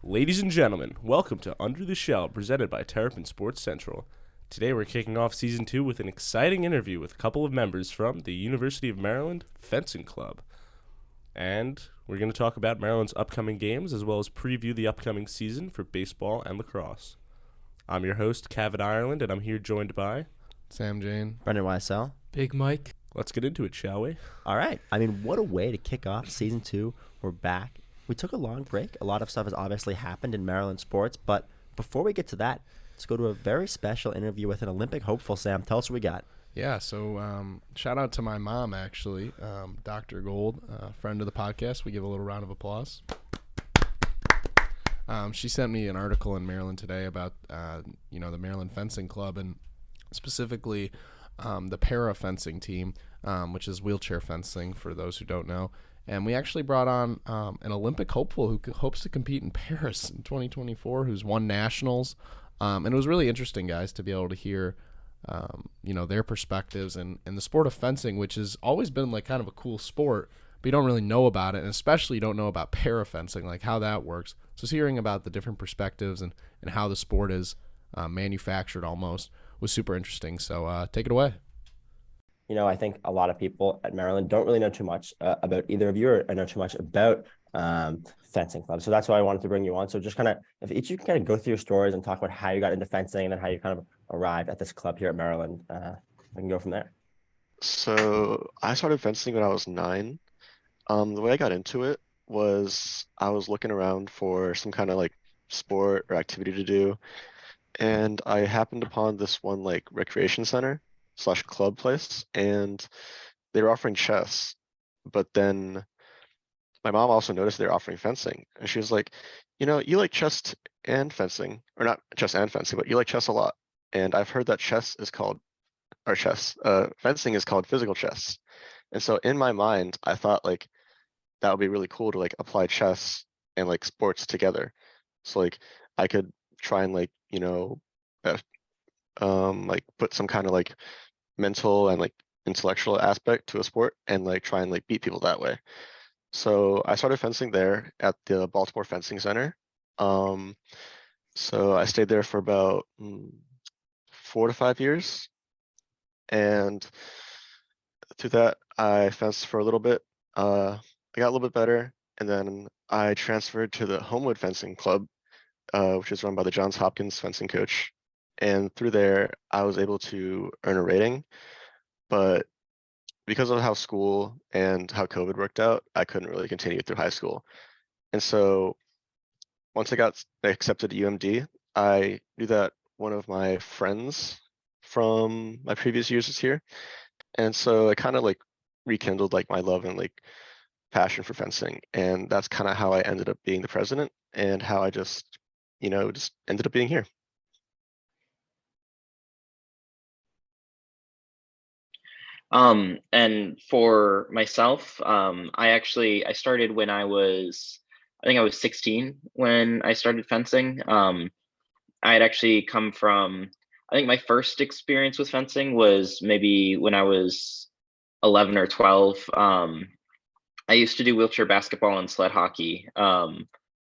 Ladies and gentlemen, welcome to Under the Shell, presented by Terrapin Sports Central. Today we're kicking off Season 2 with an exciting interview with a couple of members from the University of Maryland Fencing Club. And we're going to talk about Maryland's upcoming games as well as preview the upcoming season for baseball and lacrosse. I'm your host, Cavett Ireland, and I'm here joined by Sam Jane, Brendan YSL. Big Mike. Let's get into it, shall we? All right. I mean, what a way to kick off Season 2. We're back. We took a long break. A lot of stuff has obviously happened in Maryland sports, but before we get to that, let's go to a very special interview with an Olympic hopeful. Sam, tell us what we got. Yeah, so shout out to my mom, actually, Dr. Gold, friend of the podcast. We give a little round of applause. She sent me an article in Maryland today about, the Maryland Fencing Club and specifically the Parafencing team, which is wheelchair fencing for those who don't know. And we actually brought on an Olympic hopeful who hopes to compete in Paris in 2024, who's won nationals. And it was really interesting, guys, to be able to hear, their perspectives and the sport of fencing, which has always been like kind of a cool sport, but you don't really know about it. And especially you don't know about parafencing, like how that works. So hearing about the different perspectives and how the sport is manufactured almost was super interesting. So take it away. I think a lot of people at Maryland don't really know too much about either of you or know too much about fencing club. So that's why I wanted to bring you on. So just kind of, if each of you can kind of go through your stories and talk about how you got into fencing and then how you kind of arrived at this club here at Maryland, we can go from there. So I started fencing when I was 9. The way I got into it was I was looking around for some kind of like sport or activity to do. And I happened upon this one like recreation center / club place, and they were offering chess. But then my mom also noticed they were offering fencing, and she was like, you like chess and fencing, or not chess and fencing, but you like chess a lot. And I've heard that fencing is called physical chess. And so in my mind, I thought like that would be really cool to like apply chess and like sports together. So like I could try and like, like put some kind of like mental and like intellectual aspect to a sport and like try and like beat people that way. So I started fencing there at the Baltimore Fencing Center. So I stayed there for about 4 to 5 years. And through that, I fenced for a little bit. I got a little bit better, and then I transferred to the Homewood Fencing Club, which is run by the Johns Hopkins fencing coach. And through there, I was able to earn a rating, but because of how school and how COVID worked out, I couldn't really continue through high school. And so once I got accepted to UMD, I knew that one of my friends from my previous years is here. And so I kind of like rekindled like my love and like passion for fencing. And that's kind of how I ended up being the president and how I just ended up being here. And for myself, I started when I think I was 16 when I started fencing. I had actually come from, I think my first experience with fencing was maybe when I was 11 or 12. I used to do wheelchair basketball and sled hockey.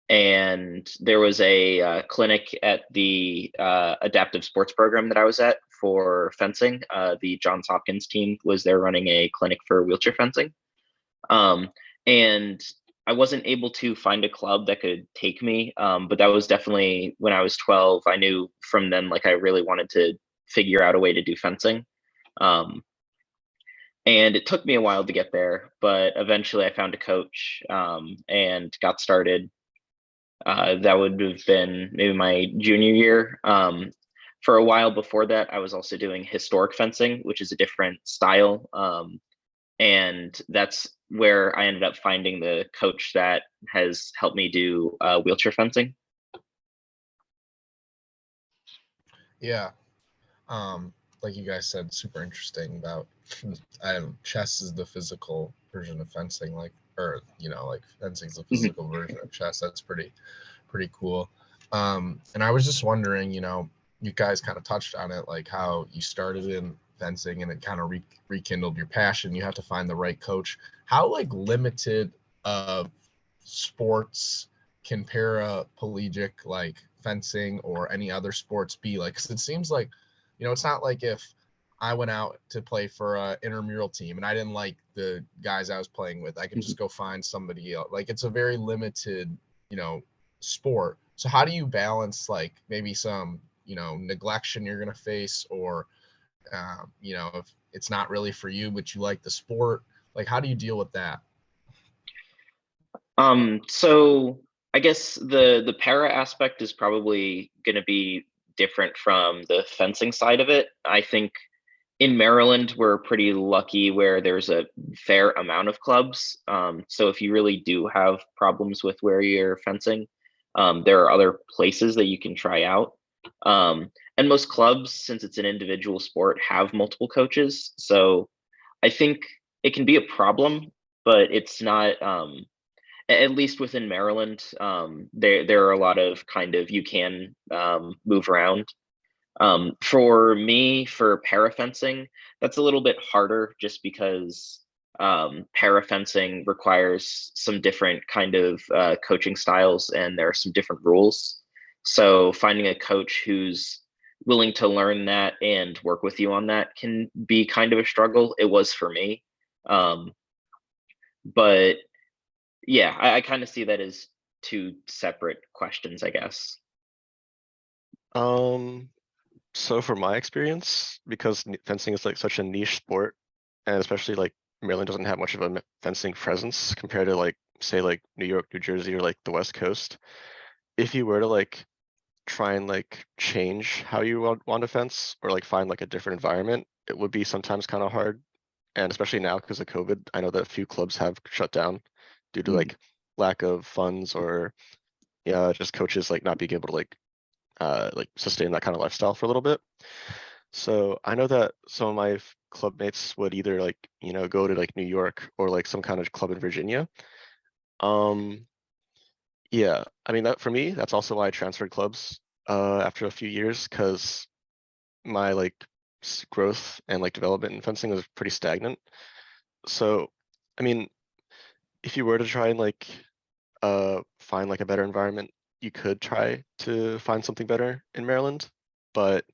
And there was a clinic at the adaptive sports program that I was at for fencing. The Johns Hopkins team was there running a clinic for wheelchair fencing. And I wasn't able to find a club that could take me, but that was definitely when I was 12. I knew from then, like, I really wanted to figure out a way to do fencing. And it took me a while to get there, but eventually I found a coach and got started. That would have been maybe my junior year. For a while before that, I was also doing historic fencing, which is a different style. And that's where I ended up finding the coach that has helped me do wheelchair fencing. Yeah. Like you guys said, super interesting about chess is the physical version of fencing, like fencing is the physical version of chess. That's pretty cool. And I was just wondering, you guys kind of touched on it, like how you started in fencing and it kind of rekindled your passion. You have to find the right coach. How like limited sports can paraplegic like fencing or any other sports be like? Because it seems like, it's not like if I went out to play for a intramural team and I didn't like the guys I was playing with, I could just go find somebody else. Like it's a very limited, sport. So how do you balance like maybe some, neglection you're gonna face, or if it's not really for you but you like the sport, like how do you deal with that? So I guess the para aspect is probably going to be different from the fencing side of it. I think in Maryland, we're pretty lucky where there's a fair amount of clubs. So if you really do have problems with where you're fencing, there are other places that you can try out. And most clubs, since it's an individual sport, have multiple coaches. So I think it can be a problem, but it's not. At least within Maryland, there are a lot of kind of you can move around. For me, for parafencing, that's a little bit harder just because parafencing requires some different kind of coaching styles and there are some different rules. So finding a coach who's willing to learn that and work with you on that can be kind of a struggle. It was for me. Um, but yeah, I kind of see that as two separate questions, I guess. Um, so for my experience, because fencing is like such a niche sport, and especially like Maryland doesn't have much of a fencing presence compared to like say like New York, New Jersey, or like the West Coast. If you were to like try and like change how you want to fence or like find like a different environment, it would be sometimes kind of hard. And especially now because of COVID, I know that a few clubs have shut down due to like lack of funds or yeah, just coaches like not being able to like sustain that kind of lifestyle for a little bit. So I know that some of my club mates would either like, go to like New York or like some kind of club in Virginia. Um, yeah, I mean that for me, that's also why I transferred clubs after a few years because my like growth and like development in fencing was pretty stagnant. So, I mean, if you were to try and like find like a better environment, you could try to find something better in Maryland. But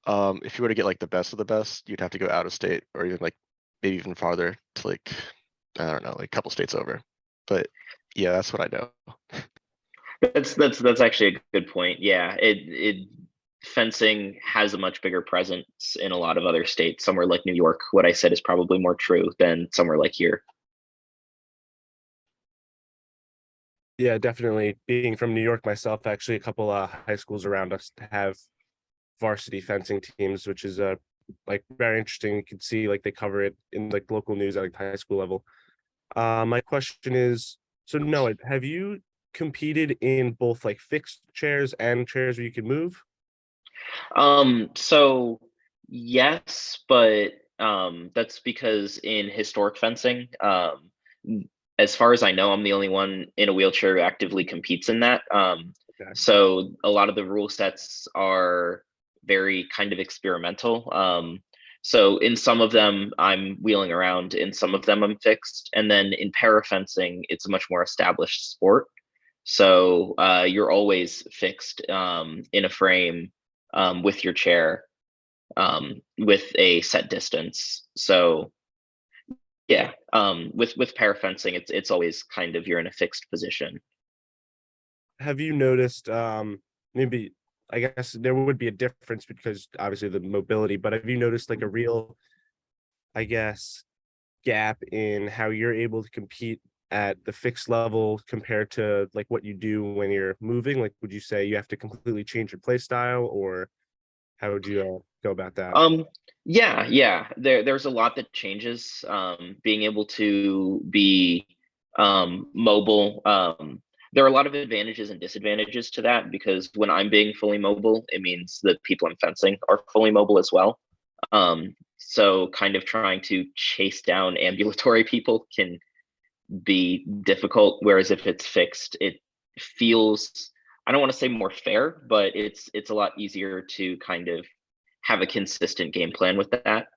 if you were to get like the best of the best, you'd have to go out of state or even like maybe even farther to like I don't know, like a couple states over. But yeah, that's what I know. That's actually a good point. Yeah, it fencing has a much bigger presence in a lot of other states. Somewhere like New York, what I said is probably more true than somewhere like here. Yeah, definitely. Being from New York myself, actually, a couple high schools around us have varsity fencing teams, which is like very interesting. You can see like they cover it in like local news at like high school level. My question is, so Noah, have you competed in both like fixed chairs and chairs where you can move? So yes, but that's because in historic fencing, as far as I know, I'm the only one in a wheelchair who actively competes in that. Okay. So a lot of the rule sets are very kind of experimental. So in some of them, I'm wheeling around. In some of them, I'm fixed. And then in para fencing, it's a much more established sport. So you're always fixed in a frame with your chair with a set distance. So yeah, with para fencing, it's always kind of you're in a fixed position. Have you noticed maybe I guess there would be a difference because obviously the mobility, but have you noticed like a real, I guess, gap in how you're able to compete at the fixed level compared to like what you do when you're moving? Like, would you say you have to completely change your play style, or how would you go about that? Yeah. There's a lot that changes. Being able to be mobile. There are a lot of advantages and disadvantages to that because when I'm being fully mobile, it means that people I'm fencing are fully mobile as well. So kind of trying to chase down ambulatory people can be difficult. Whereas if it's fixed, it feels, I don't want to say more fair, but it's a lot easier to kind of have a consistent game plan with that.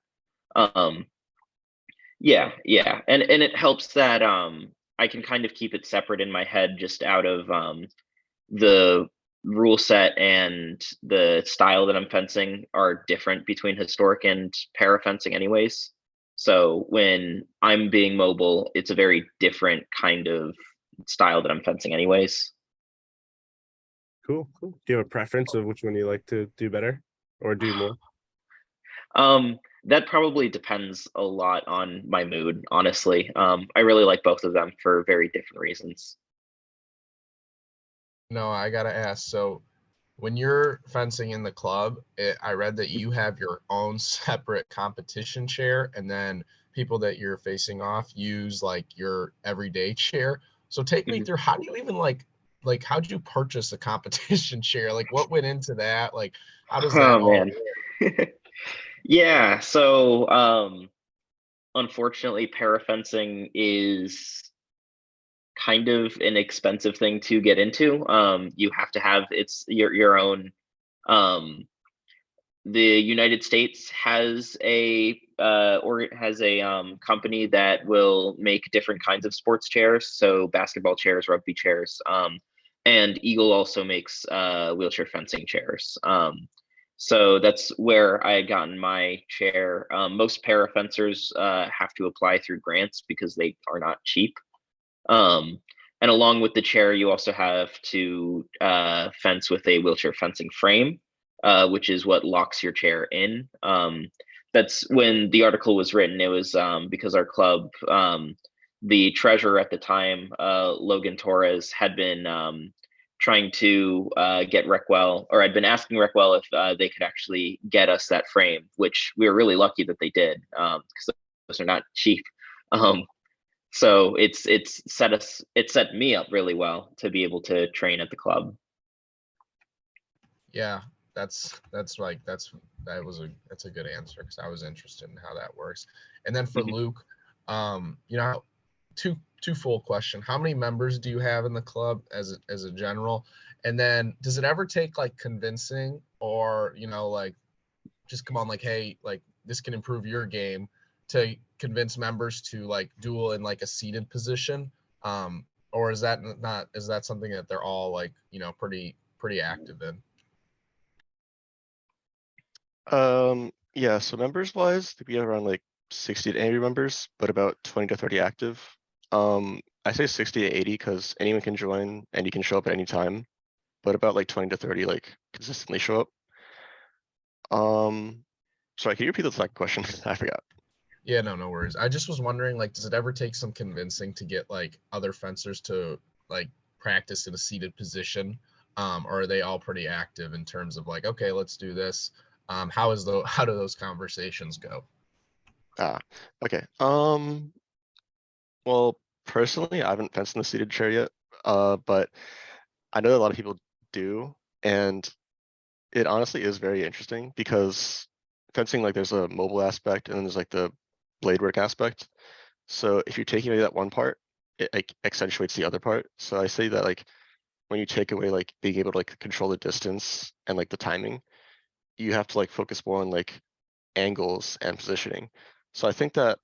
Um, yeah, and it helps that I can kind of keep it separate in my head just out of the rule set and the style that I'm fencing are different between historic and para fencing anyways. So when I'm being mobile, it's a very different kind of style that I'm fencing anyways. Cool. Do you have a preference of which one you like to do better or do more? That probably depends a lot on my mood, honestly. I really like both of them for very different reasons. No, I gotta ask. So, when you're fencing in the club, I read that you have your own separate competition chair, and then people that you're facing off use like your everyday chair. So, take me Mhm. through how do you even how'd you purchase a competition chair? Like, what went into that? Like, how does that Oh all man. Yeah, so unfortunately parafencing is kind of an expensive thing to get into. You have to have your own um the United States has a company that will make different kinds of sports chairs, so basketball chairs, rugby chairs, and Eagle also makes wheelchair fencing chairs. So that's where I had gotten my chair. Most para fencers have to apply through grants because they are not cheap. Um, and along with the chair, you also have to fence with a wheelchair fencing frame, which is what locks your chair in. That's when the article was written. It was because our club, the treasurer at the time, Logan Torres, had been trying to get Reckwell, or I'd been asking Reckwell if they could actually get us that frame, which we were really lucky that they did, because those are not cheap. Um, so it set me up really well to be able to train at the club. Yeah, that's a good answer because I was interested in how that works. And then for Mhm. Luke, two full question. How many members do you have in the club as a general? And then does it ever take like convincing or like just come on like hey like this can improve your game to convince members to like duel in like a seated position? Or is that something that they're all like pretty active in? Yeah, so members wise, we have around like 60 to 80 members, but about 20 to 30 active. I say 60 to 80 because anyone can join and you can show up at any time, but about like 20 to 30 like consistently show up. Sorry, can you repeat the second question? I forgot. Yeah, no worries. I just was wondering, like, does it ever take some convincing to get like other fencers to like practice in a seated position? Or are they all pretty active in terms of like, okay, let's do this? How do those conversations go? Ah, okay. Well, personally, I haven't fenced in the seated chair yet, but I know that a lot of people do, and it honestly is very interesting because fencing, like, there's a mobile aspect and then there's like the blade work aspect. So if you're taking away that one part, it like accentuates the other part. So I say that like when you take away like being able to like control the distance and like the timing, you have to like focus more on like angles and positioning. So I think that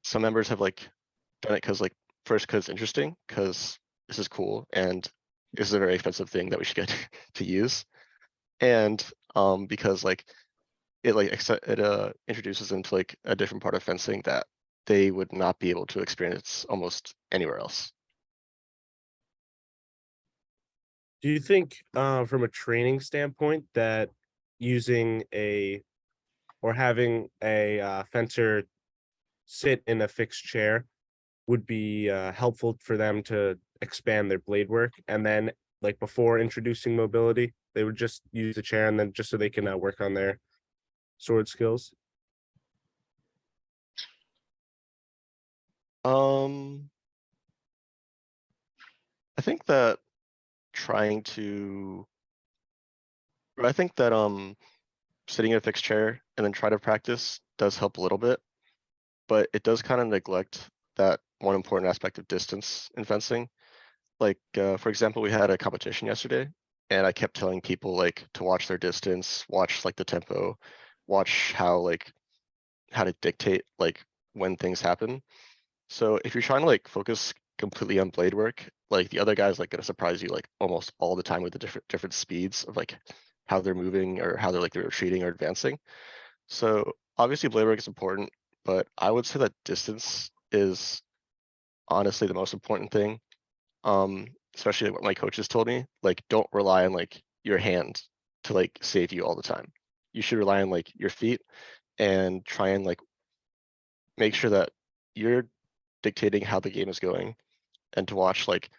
some members have like done it because like first because it's interesting, because this is cool and this is a very expensive thing that we should get to use. And because like it introduces into like a different part of fencing that they would not be able to experience almost anywhere else. Do you think, from a training standpoint, that using a or having a fencer sit in a fixed chair would be helpful for them to expand their blade work, and then like before introducing mobility, they would just use the chair and then just so they can work on their sword skills? Um, I think that trying to, or I think that sitting in a fixed chair and then try to practice does help a little bit, but it does kind of neglect that one important aspect of distance in fencing. Like for example, we had a competition yesterday and I kept telling people like to watch their distance, watch like the tempo, watch how to dictate like when things happen. So if you're trying to like focus completely on blade work, like the other guy's like gonna surprise you like almost all the time with the different speeds of like how they're moving or how they're retreating or advancing. So obviously blade work is important, but I would say that distance is honestly the most important thing. Especially like what my coaches told me, like don't rely on like your hand to like save you all the time. You should rely on like your feet and try and like make sure that you're dictating how the game is going and to watch like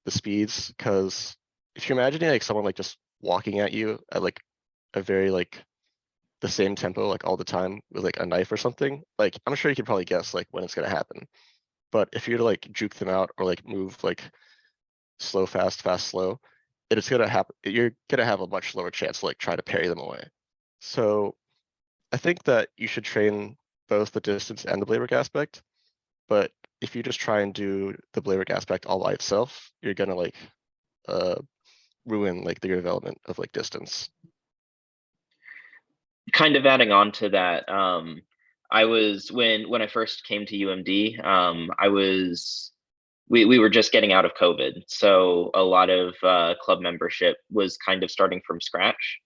the speeds. Because if you're imagining like someone like just walking at you at like a very like the same tempo like all the time with like a knife or something, like I'm sure you can probably guess like when it's gonna happen. But if you're to like juke them out or like move like slow, fast, fast, slow, it's gonna happen. You're gonna have a much lower chance to like try to parry them away. So I think that you should train both the distance and the blade work aspect. But if you just try and do the blade work aspect all by itself, you're gonna like uh ruin like the development of like distance. Kind of adding on to that, I was when I first came to UMD, I was we were just getting out of COVID, so a lot of club membership was kind of starting from scratch,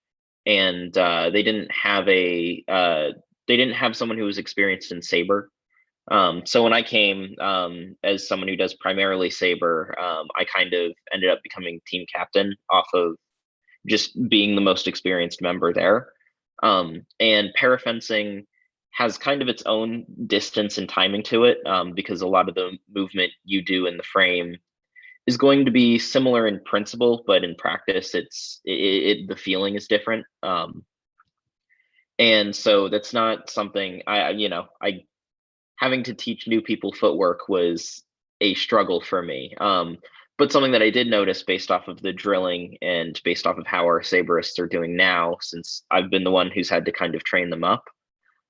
and they didn't have someone who was experienced in Saber. So when I came as someone who does primarily Saber, I kind of ended up becoming team captain off of just being the most experienced member there. And parafencing has kind of its own distance and timing to it, because a lot of the movement you do in the frame is going to be similar in principle, but in practice, the feeling is different. And so that's not something I having to teach new people footwork was a struggle for me. But something that I did notice based off of the drilling and based off of how our saberists are doing now, since I've been the one who's had to kind of train them up,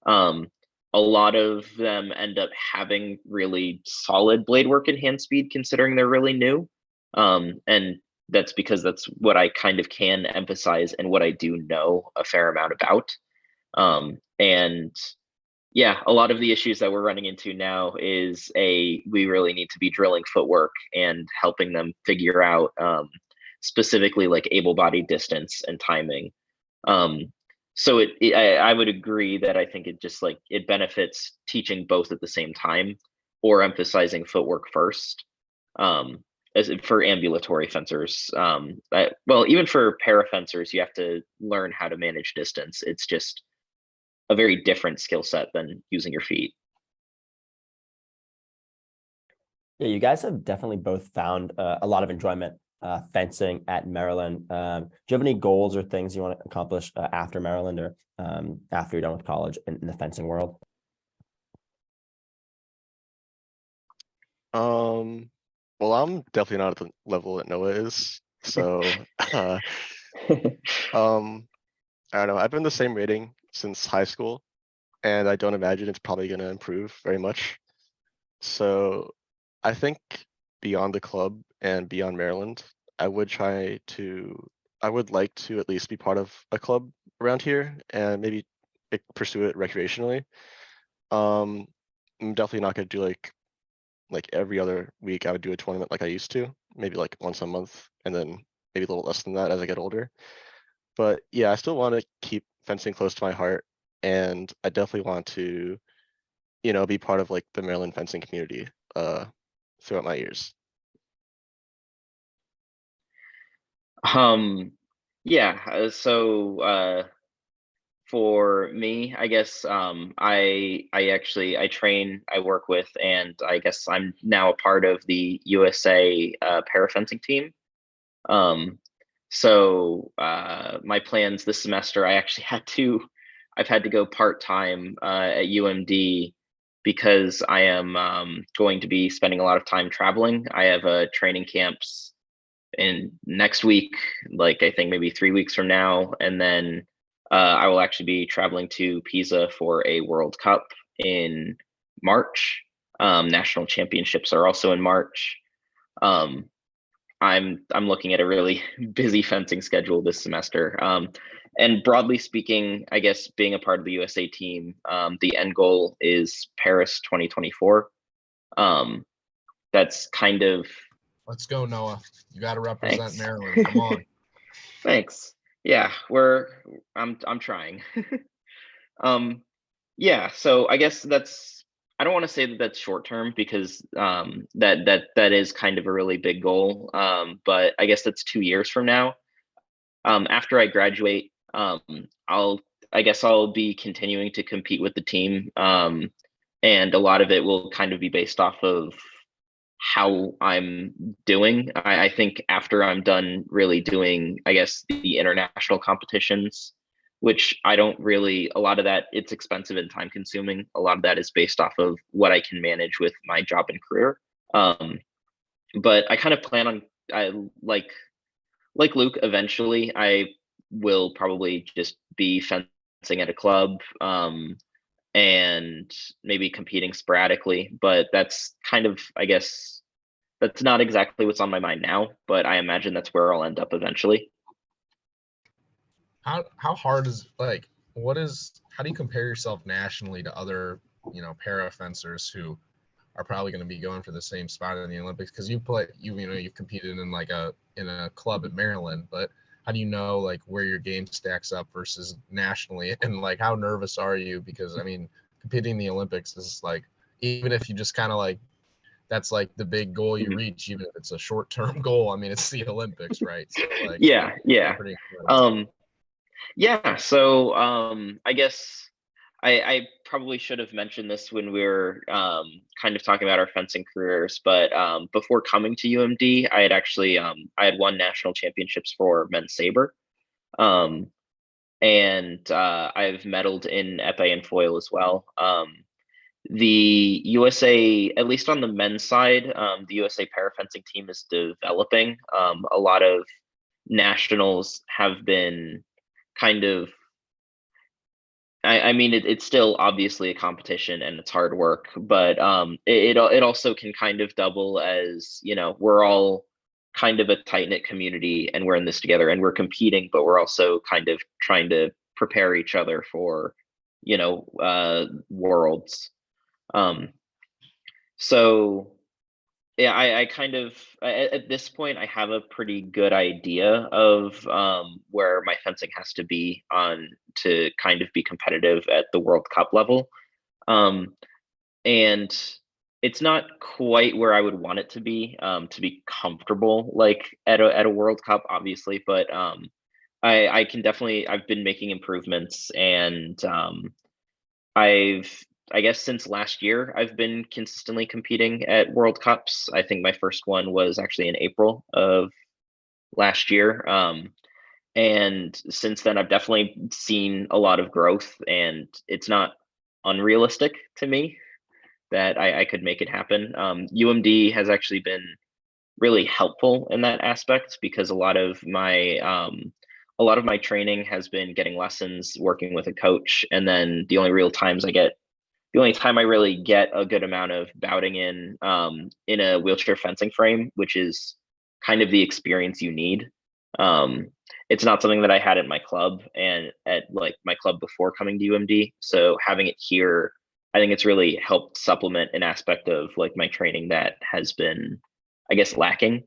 um, a lot of them end up having really solid blade work and hand speed considering they're really new. And that's because that's what I kind of can emphasize and what I do know a fair amount about. And yeah, a lot of the issues that we're running into now is we really need to be drilling footwork and helping them figure out specifically like able-bodied distance and timing. So I would agree that I think it just like it benefits teaching both at the same time or emphasizing footwork first. As for ambulatory fencers, well, even for para fencers, you have to learn how to manage distance. It's just a very different skill set than using your feet. Yeah, you guys have definitely both found a lot of enjoyment fencing at Maryland. Do you have any goals or things you want to accomplish after Maryland or after you're done with college in the fencing world? Well, I'm definitely not at the level that Noah is. So I don't know. I've been the same rating since high school, and I don't imagine it's probably gonna improve very much. So I think beyond the club and beyond Maryland, I would like to at least be part of a club around here and maybe pursue it recreationally. I'm definitely not gonna do like every other week I would do a tournament like I used to, maybe like once a month, and then maybe a little less than that as I get older. But yeah, I still want to keep fencing close to my heart, and I definitely want to, be part of like the Maryland fencing community throughout my years. Yeah, for me, I guess I train, I work with, and I guess I'm now a part of the USA parafencing team. My plans this semester, I've had to go part-time at UMD because I am going to be spending a lot of time traveling. I have training camps in next week, like I think maybe 3 weeks from now, and then I will actually be traveling to Pisa for a World Cup in March. National championships are also in March. Um, I'm looking at a really busy fencing schedule this semester. And broadly speaking, I guess being a part of the USA team, the end goal is Paris 2024. That's kind of. Let's go, Noah. You got to represent Thanks. Maryland. Come on. Thanks. Yeah, I'm trying. Yeah, so I guess I don't want to say that that's short term because that is kind of a really big goal. But I guess that's 2 years from now. After I graduate, I guess I'll be continuing to compete with the team. And a lot of it will kind of be based off of how I'm doing. I think after I'm done really doing, I guess, the international competitions, which I don't really, a lot of that, it's expensive and time consuming. A lot of that is based off of what I can manage with my job and career. But I kind of plan on, I like Luke, eventually I will probably just be fencing at a club. And maybe competing sporadically, but that's kind of, I guess, that's not exactly what's on my mind now, but I imagine that's where I'll end up eventually. How hard is how do you compare yourself nationally to other, para fencers who are probably going to be going for the same spot in the Olympics? Because you've competed in a club at Maryland, but how do you know where your game stacks up versus nationally, and how nervous are you? Because competing in the Olympics is even if you just kind of that's the big goal you reach, even if it's a short-term goal. It's the Olympics, right? So yeah. Pretty incredible. Yeah, so I guess I probably should have mentioned this when we were kind of talking about our fencing careers, but before coming to UMD, I had actually I had won national championships for men's saber. And I've medaled in epee and foil as well. The USA, at least on the men's side, the USA parafencing team is developing. A lot of nationals have been kind of, it's still obviously a competition and it's hard work, but it also can kind of double as, we're all kind of a tight-knit community and we're in this together and we're competing, but we're also kind of trying to prepare each other for, worlds. So yeah, I kind of, at this point, I have a pretty good idea of where my fencing has to be on to kind of be competitive at the World Cup level. And it's not quite where I would want it to be comfortable, at a World Cup, obviously, but I can definitely, I've been making improvements, and I guess since last year, I've been consistently competing at World Cups. I think my first one was actually in April of last year. And since then, I've definitely seen a lot of growth, and it's not unrealistic to me that I could make it happen. UMD has actually been really helpful in that aspect because a lot of my training has been getting lessons, working with a coach, and then the only time I really get a good amount of bouting in a wheelchair fencing frame, which is kind of the experience you need. It's not something that I had at my club and at my club before coming to UMD. So having it here, I think it's really helped supplement an aspect of my training that has been, I guess, lacking.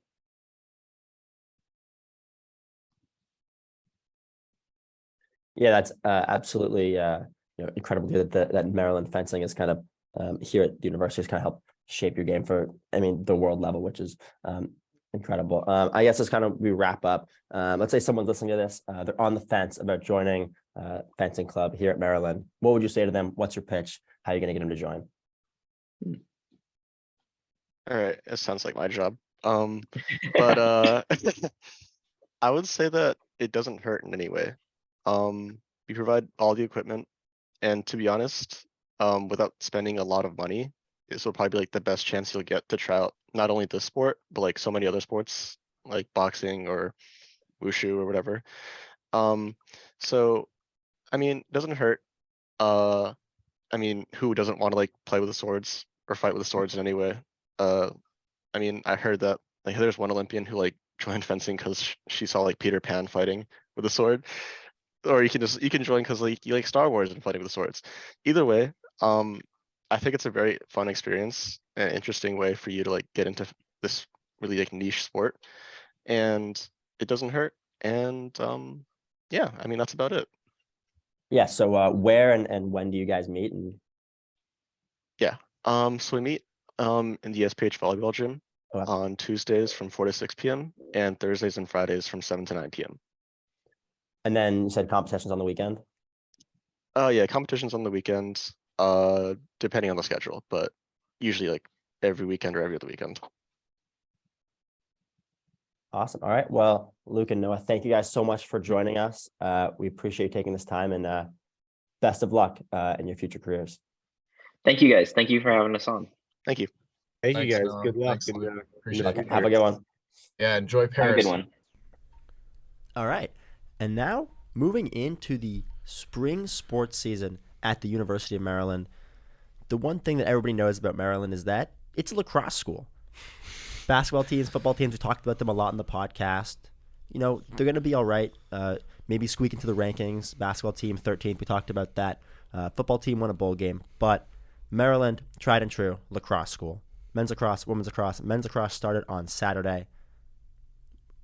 Yeah, that's absolutely incredible that Maryland fencing is kind of here at the university has kind of helped shape your game for the world level, which is incredible. I guess as kind of we wrap up, let's say someone's listening to this, they're on the fence about joining fencing club here at Maryland. What would you say to them? What's your pitch? How are you going to get them to join? All right, it sounds like my job. But I would say that it doesn't hurt in any way. We provide all the equipment, and to be honest, without spending a lot of money, this will probably be the best chance you'll get to try out not only this sport, but so many other sports like boxing or wushu or whatever. So it doesn't hurt. Who doesn't want to play with the swords or fight with the swords in any way? I heard that there's one Olympian who joined fencing because she saw Peter Pan fighting with a sword, or you can join because you like Star Wars and fighting with the swords. Either way, I think it's a very fun experience, an interesting way for you to like get into this really like niche sport, and it doesn't hurt. And yeah, I mean that's about it. Yeah. So where and when do you guys meet? And Yeah. So we meet in the SPH volleyball gym Okay. on Tuesdays from 4 to 6 p.m. and Thursdays and Fridays from 7 to 9 p.m. and then you said competitions on the weekend. Yeah, competitions on the weekends, depending on the schedule, but usually like every weekend or every other weekend. Awesome. All right. Well, Luke and Noah, thank you guys so much for joining us. We appreciate you taking this time, and best of luck in your future careers. Thank you guys. Thank you for having us on. Thank you. Thank Thanks, you guys. Noah. Good luck. Thanks, Luke. Appreciate it. Okay, have a good one. Yeah, enjoy Have a Paris. good one. All right. And now moving into the spring sports season at the University of Maryland. The one thing that everybody knows about Maryland is that it's a lacrosse school. Basketball teams, football teams, we talked about them a lot in the podcast. You know, they're going to be all right. Maybe squeak into the rankings. Basketball team, 13th. We talked about that. Football team won a bowl game. But Maryland, tried and true, lacrosse school. Men's lacrosse, women's lacrosse. Men's lacrosse started on Saturday.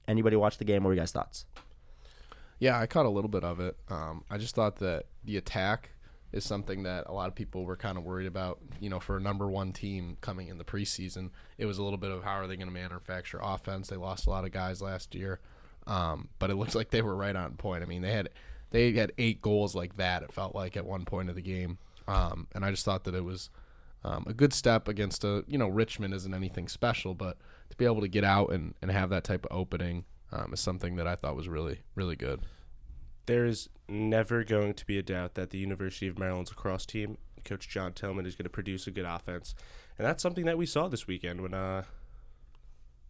Anybody watch the game? What were you guys' thoughts? Yeah, I caught a little bit of it. I just thought that the attack is something that a lot of people were kind of worried about. You know, for a number one team coming in the preseason, it was a little bit of how are they going to manufacture offense. They lost a lot of guys last year, but it looks like they were right on point. I mean, they had 8 goals like that, it felt like, at one point of the game. And I just thought that it was a good step against Richmond isn't anything special, but to be able to get out and have that type of opening is something that I thought was really, really good. There's never going to be a doubt that the University of Maryland's lacrosse team, Coach John Tillman, is going to produce a good offense. And that's something that we saw this weekend when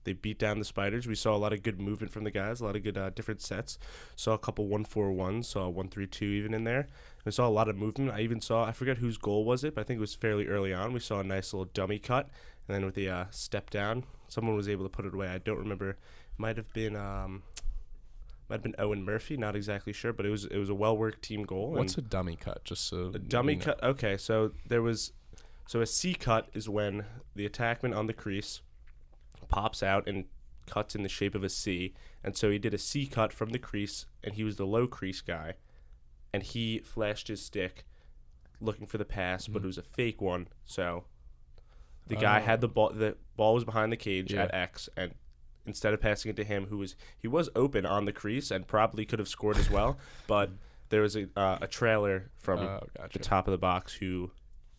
they beat down the Spiders. We saw a lot of good movement from the guys, a lot of good different sets. Saw a couple 1-4-1s, saw a 1-3-2 even in there. We saw a lot of movement. I forget whose goal was it, but I think it was fairly early on. We saw a nice little dummy cut. And then with the step down, someone was able to put it away. I don't remember. It might have been Owen Murphy, not exactly sure, but it was a well-worked team goal. What's a dummy cut? Just so a dummy cut. Okay, so a C cut is when the attackman on the crease pops out and cuts in the shape of a C, and so he did a C cut from the crease, and he was the low crease guy, and he flashed his stick looking for the pass, but it was a fake one. So the guy had the ball. The ball was behind the cage at X, and instead of passing it to him, he was open on the crease and probably could have scored as well, but there was a trailer from the top of the box who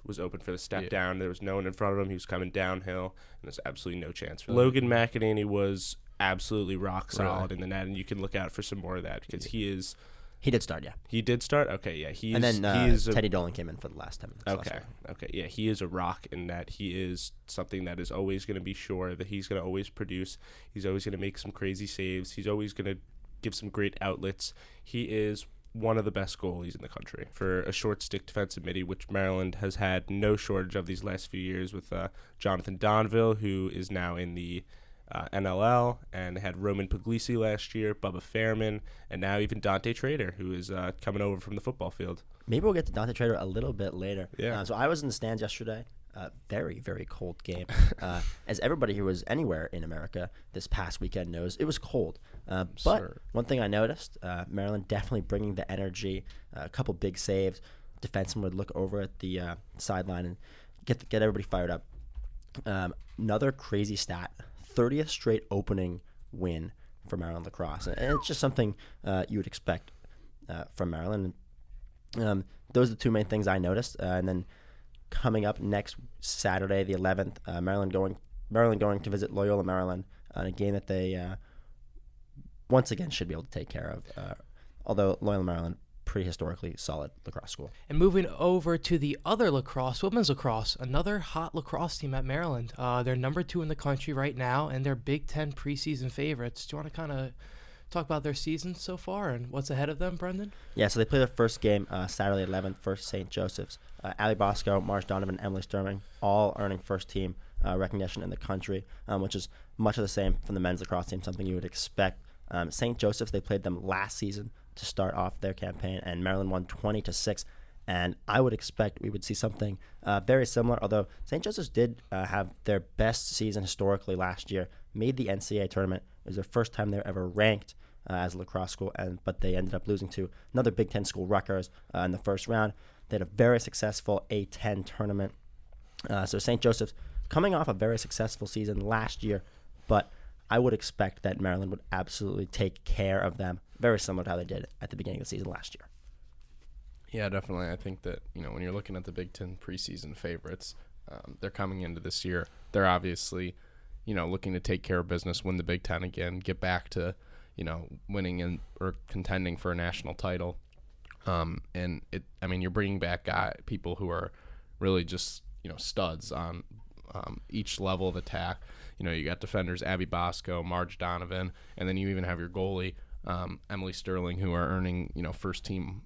was open for the step down. There was no one in front of him. He was coming downhill, and there's absolutely no chance for Logan McEnany was absolutely rock solid in the net, and you can look out for some more of that because He did start, yeah. He did start? Okay, yeah. And then Teddy Dolan came in for the last 10 minutes. Okay, yeah. He is a rock in that he is something that is always going to be sure that he's going to always produce. He's always going to make some crazy saves. He's always going to give some great outlets. He is one of the best goalies in the country for a short stick defensive midi, which Maryland has had no shortage of these last few years with Jonathan Donville, who is now in the NLL, and had Roman Puglisi last year, Bubba Fairman, and now even Dante Trader, who is coming over from the football field. Maybe we'll get to Dante Trader a little bit later. Yeah. So I was in the stands yesterday. Very, very cold game. As everybody who was anywhere in America this past weekend knows, it was cold. But one thing I noticed, Maryland definitely bringing the energy, a couple big saves. Defenseman would look over at the sideline and get everybody fired up. Another crazy stat, 30th straight opening win for Maryland lacrosse. And it's just something you would expect from Maryland. Those are the two main things I noticed. And then coming up next Saturday, the 11th, Maryland going to visit Loyola Maryland on a game that they once again should be able to take care of. Although Loyola Maryland, pretty historically solid lacrosse school. And moving over to the other lacrosse, women's lacrosse, another hot lacrosse team at Maryland. They're number 2 in the country right now, and they're Big Ten preseason favorites. Do you want to kind of talk about their season so far and what's ahead of them, Brendan? Yeah, so they play their first game Saturday 11th versus St. Joseph's. Ali Bosco, Marsh Donovan, Emily Sturming, all earning first team recognition in the country, which is much of the same from the men's lacrosse team, something you would expect. St. Joseph's, they played them last season to start off their campaign, and Maryland won 20-6. And I would expect we would see something very similar, although St. Joseph's did have their best season historically last year, made the NCAA tournament. It was their first time they were ever ranked as a lacrosse school, but they ended up losing to another Big Ten school, Rutgers, in the first round. They had a very successful A10 tournament. So St. Joseph's coming off a very successful season last year, but I would expect that Maryland would absolutely take care of them, very similar to how they did at the beginning of the season last year. Yeah, definitely. I think that, when you're looking at the Big Ten preseason favorites, they're coming into this year. They're obviously, looking to take care of business, win the Big Ten again, get back to, winning or contending for a national title. You're bringing back people who are really just, studs on each level of attack. You got defenders Abby Bosco, Marge Donovan, and then you even have your goalie, Emily Sterling, who are earning, first team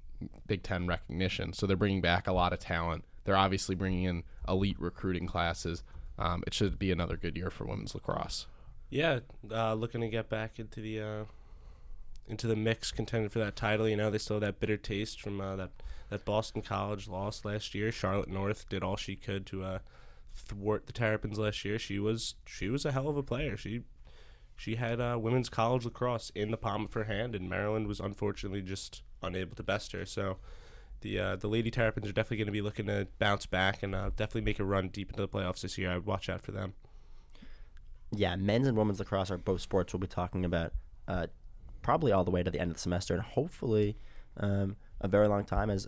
Big Ten recognition. So they're bringing back a lot of talent. They're obviously bringing in elite recruiting classes. It should be another good year for women's lacrosse. Yeah, looking to get back into the mix, contending for that title. They still have that bitter taste from that Boston College loss last year. Charlotte North did all she could to thwart the Terrapins last year. She was a hell of a player. She had women's college lacrosse in the palm of her hand, and Maryland was unfortunately just unable to best her. So the Lady Terrapins are definitely going to be looking to bounce back and definitely make a run deep into the playoffs this year. I would watch out for them. Yeah, men's and women's lacrosse are both sports we'll be talking about probably all the way to the end of the semester, and hopefully a very long time as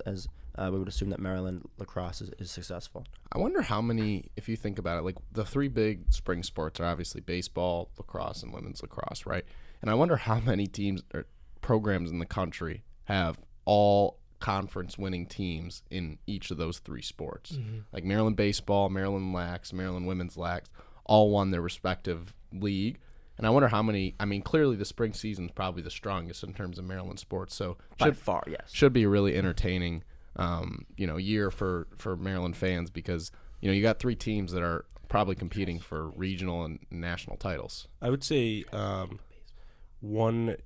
we would assume that Maryland lacrosse is successful. I wonder how many, if you think about it, like the three big spring sports are obviously baseball, lacrosse, and women's lacrosse, right? And I wonder how many teams or programs in the country have all conference winning teams in each of those three sports. Mm-hmm. Like Maryland baseball, Maryland lax, Maryland women's lax, all won their respective league. And I wonder how many. Clearly the spring season is probably the strongest in terms of Maryland sports. So by far, yes, should be a really entertaining, year for Maryland fans, because you got three teams that are probably competing for regional and national titles. I would say one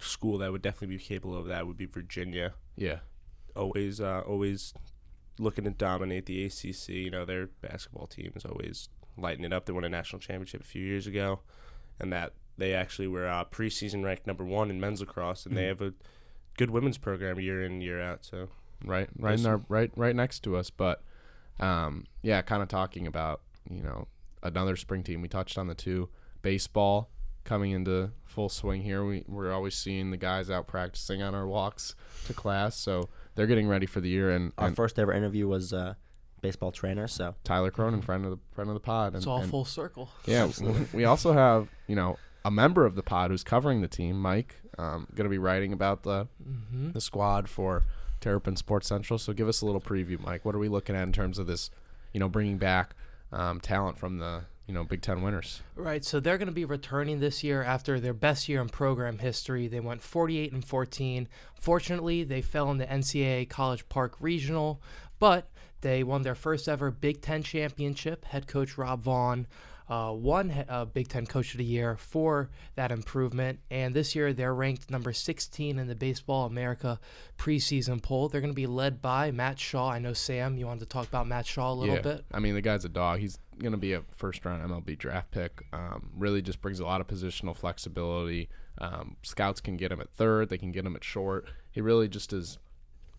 school that would definitely be capable of that would be Virginia. Yeah, always looking to dominate the ACC. Their basketball team is always lighting it up. They won a national championship a few years ago, and that they actually were preseason ranked number 1 in men's lacrosse, and they have a good women's program year in year out. So right next to us. But kind of talking about another spring team. We touched on the two. Baseball coming into full swing here. We're always seeing the guys out practicing on our walks to class, so they're getting ready for the year. And our first ever interview was baseball trainer, so Tyler Cronin, friend of the pod. It's all full circle. Yeah, we also have a member of the pod who's covering the team, Mike, going to be writing about the squad for Terrapin Sports Central. So give us a little preview, Mike. What are we looking at in terms of this, bringing back talent from the Big Ten winners? Right, so they're going to be returning this year after their best year in program history. They went 48-14. Fortunately, they fell in the NCAA College Park Regional, but they won their first ever Big Ten championship. Head coach Rob Vaughn won Big Ten Coach of the Year for that improvement. And this year they're ranked number 16 in the Baseball America preseason poll. They're going to be led by Matt Shaw. I know, Sam, you wanted to talk about Matt Shaw a little bit. The guy's a dog. He's going to be a first-round MLB draft pick. Really just brings a lot of positional flexibility. Scouts can get him at third. They can get him at short. He really just is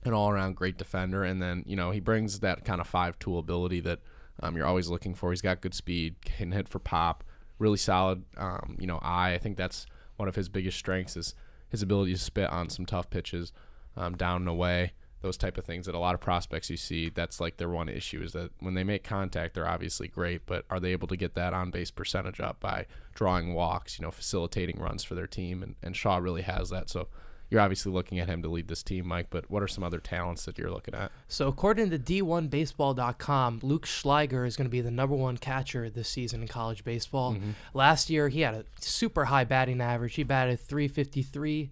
an all-around great defender. And then, he brings that kind of five-tool ability that you're always looking for. He's got good speed, can hit for pop, really solid eye. I think that's one of his biggest strengths is his ability to spit on some tough pitches, down and away, those type of things that a lot of prospects you see, that's like their one issue is that when they make contact, they're obviously great, but are they able to get that on-base percentage up by drawing walks, facilitating runs for their team? And Shaw really has that. So you're obviously looking at him to lead this team, Mike, but what are some other talents that you're looking at? So according to D1Baseball.com, Luke Schleiger is going to be the number 1 catcher this season in college baseball. Mm-hmm. Last year, he had a super high batting average. He batted .353.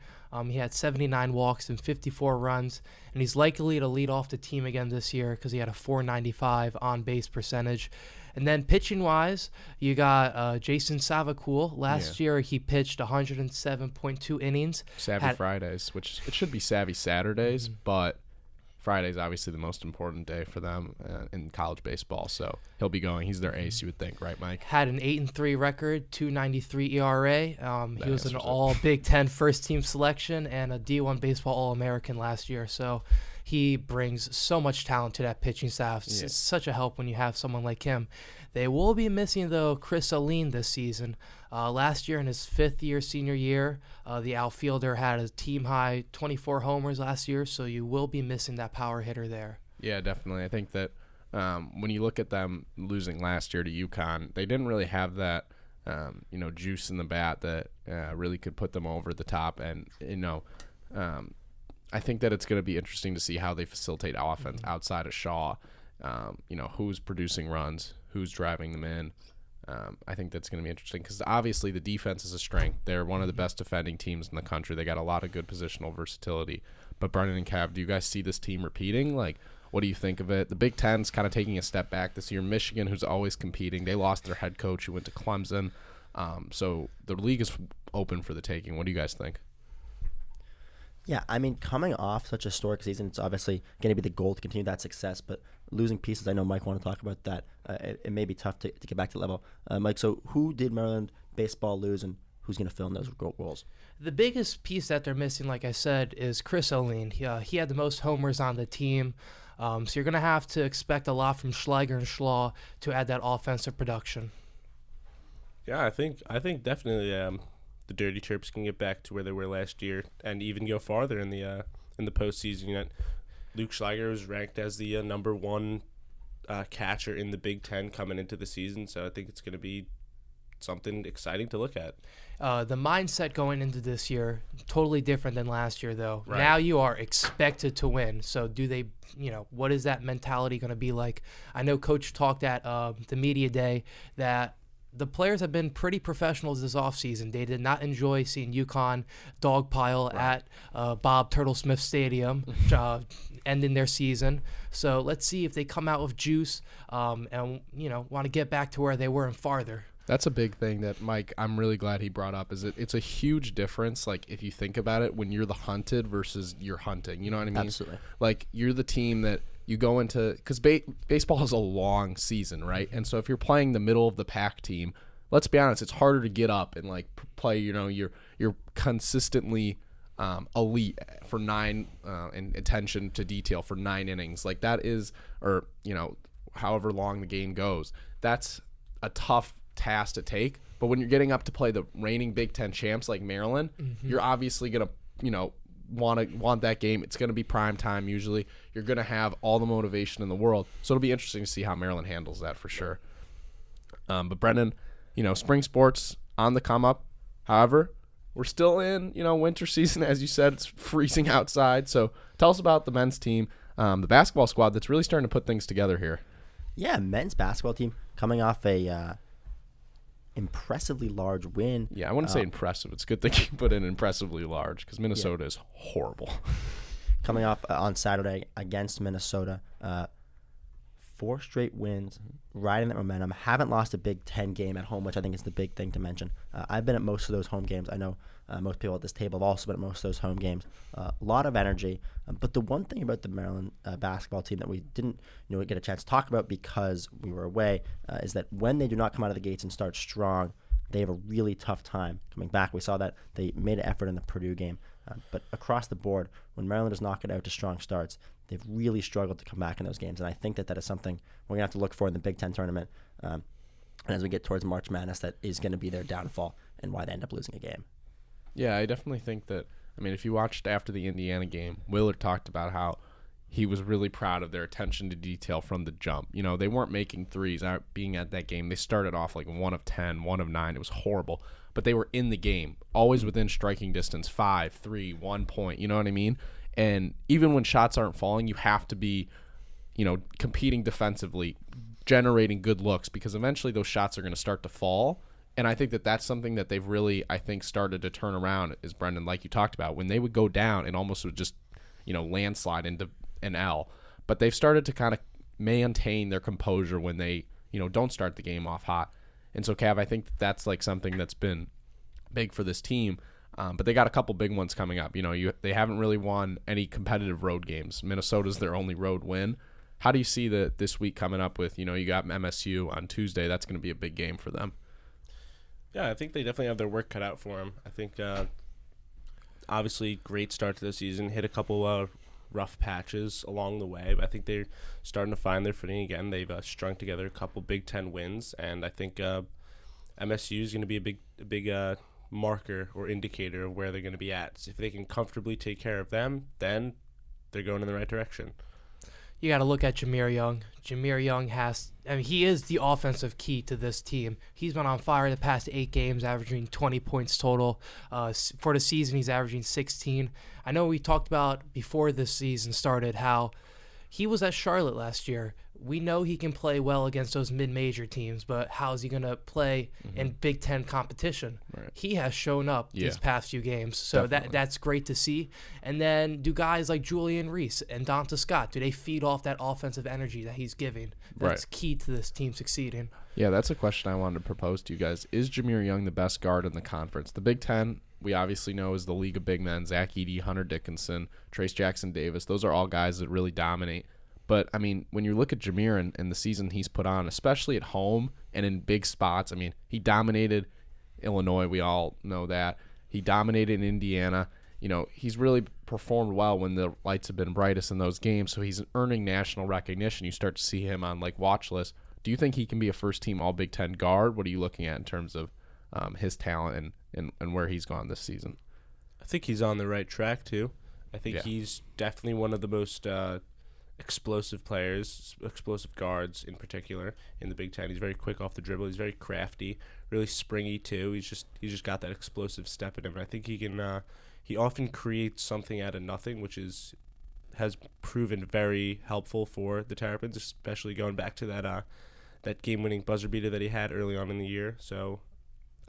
He had 79 walks and 54 runs, and he's likely to lead off the team again this year because he had a .495 on-base percentage. And then pitching-wise, you got Jason Savakul. Last year, he pitched 107.2 innings. Savvy Fridays, which it should be Savvy Saturdays, but Friday's obviously the most important day for them in college baseball, so he'll be going. He's their ace, you would think, right, Mike? Had an 8-3 record, 2.93 ERA. He was an all Big Ten first team selection and a D1 baseball All-American last year. So he brings so much talent to that pitching staff. It's such a help when you have someone like him. They will be missing, though, Chris Aline this season. Last year, in his fifth-year senior year, the outfielder had a team-high 24 homers last year, so you will be missing that power hitter there. Yeah, definitely. I think that when you look at them losing last year to UConn, they didn't really have that, juice in the bat that really could put them over the top. And, I think that it's going to be interesting to see how they facilitate offense outside of Shaw. Who's producing runs, who's driving them in. I think that's going to be interesting because obviously the defense is a strength. They're one of the best defending teams in the country. They got a lot of good positional versatility. But Brendan and Cav, do you guys see this team repeating? Like, what do you think of it? The Big Ten's kind of taking a step back this year. Michigan, who's always competing, they lost their head coach who went to Clemson. So the league is open for the taking. What do you guys think? Yeah, I mean, coming off such a historic season, it's obviously going to be the goal to continue that success. But losing pieces, I know Mike want to talk about that. It may be tough to get back to level. Mike, so who did Maryland baseball lose, and who's going to fill in those roles? The biggest piece that they're missing, like I said, is Chris Aline. He had the most homers on the team. So you're going to have to expect a lot from Schleiger and Schlaw to add that offensive production. Yeah, I think definitely the Dirty Chirps can get back to where they were last year and even go farther in the postseason. Luke Schleiger was ranked as the number one catcher in the Big Ten coming into the season, so I think it's going to be something exciting to look at. The mindset going into this year, totally different than last year, though. Right. Now you are expected to win. So do they, what is that mentality going to be like? I know Coach talked at the media day that the players have been pretty professional this offseason. They did not enjoy seeing UConn dogpile at Bob Turtle Smith Stadium ending their season. So let's see if they come out with juice and want to get back to where they were and farther. That's a big thing that, Mike, I'm really glad he brought up. Is it's a huge difference, like, if you think about it, when you're the hunted versus you're hunting. You know what I mean? Absolutely. Like, you're the team that you go into – because baseball is a long season, right? And so if you're playing the middle-of-the-pack team, let's be honest, it's harder to get up and, like, play, you're consistently elite for 9 and attention to detail for 9 innings. Like, that is – or, however long the game goes. That's a tough – task to take, but when you're getting up to play the reigning Big Ten champs like Maryland, you're obviously gonna want that game. It's gonna be prime time usually. You're gonna have all the motivation in the world, so it'll be interesting to see how Maryland handles that for sure. But Brendan, spring sports on the come up. However, we're still in winter season, as you said. It's freezing outside. So tell us about the men's team, the basketball squad that's really starting to put things together here. Yeah, men's basketball team coming off a impressively large win. Yeah, I wouldn't say impressive. It's good that you put in impressively large because Minnesota is horrible. Coming off on Saturday against Minnesota, 4 straight wins, riding that momentum. Haven't lost a Big Ten game at home, which I think is the big thing to mention. I've been at most of those home games. I know most people at this table have also been at most of those home games. A lot of energy. But the one thing about the Maryland basketball team that we didn't get a chance to talk about because we were away is that when they do not come out of the gates and start strong, they have a really tough time coming back. We saw that they made an effort in the Purdue game. But across the board, when Maryland does not get out to strong starts, they've really struggled to come back in those games. And I think that is something we're going to have to look for in the Big Ten tournament. And as we get towards March Madness, that is going to be their downfall and why they end up losing a game. Yeah, I definitely think that, if you watched after the Indiana game, Willard talked about how he was really proud of their attention to detail from the jump. They weren't making threes being at that game. They started off like 1 of 10, 1 of 9. It was horrible. But they were in the game, always within striking distance, 5, 3, 1 point. You know what I mean? And even when shots aren't falling, you have to be, competing defensively, generating good looks, because eventually those shots are going to start to fall. And I think that that's something that they've really, started to turn around, is Brendan, like you talked about. When they would go down, it almost would just, landslide into an L. But they've started to kind of maintain their composure when they, don't start the game off hot. And so, Cav, I think that's like something that's been big for this team. But they got a couple big ones coming up. They haven't really won any competitive road games. Minnesota's their only road win. How do you see this week coming up with, you got MSU on Tuesday? That's going to be a big game for them. Yeah, I think they definitely have their work cut out for them. I think, obviously, great start to the season. Hit a couple rough patches along the way, but I think they're starting to find their footing again. They've strung together a couple Big Ten wins, and I think MSU is going to be a big marker or indicator of where they're going to be at. So if they can comfortably take care of them, then they're going in the right direction. You got to look at Jameer Young. Jameer Young he is the offensive key to this team. He's been on fire the past 8 games, averaging 20 points total. For the season, he's averaging 16. I know we talked about before this season started how he was at Charlotte last year. We know he can play well against those mid-major teams, but how is he going to play in Big Ten competition? Right. He has shown up these past few games, so that's great to see. And then do guys like Julian Reese and Donta Scott, do they feed off that offensive energy that he's giving? That's key to this team succeeding. Yeah, that's a question I wanted to propose to you guys. Is Jameer Young the best guard in the conference? The Big Ten, we obviously know, is the league of big men. Zach Edey, Hunter Dickinson, Trace Jackson-Davis. Those are all guys that really dominate. But, when you look at Jameer and the season he's put on, especially at home and in big spots, he dominated Illinois. We all know that. He dominated Indiana. He's really performed well when the lights have been brightest in those games, so he's earning national recognition. You start to see him on, watch lists. Do you think he can be a first-team All-Big Ten guard? What are you looking at in terms of his talent and where he's gone this season? I think he's on the right track, too. I think he's definitely one of the most explosive players, explosive guards in particular in the Big Ten. He's very quick off the dribble. He's very crafty, really springy too. He's just got that explosive step in him. And I think he can. He often creates something out of nothing, which has proven very helpful for the Terrapins, especially going back to that game-winning buzzer beater that he had early on in the year. So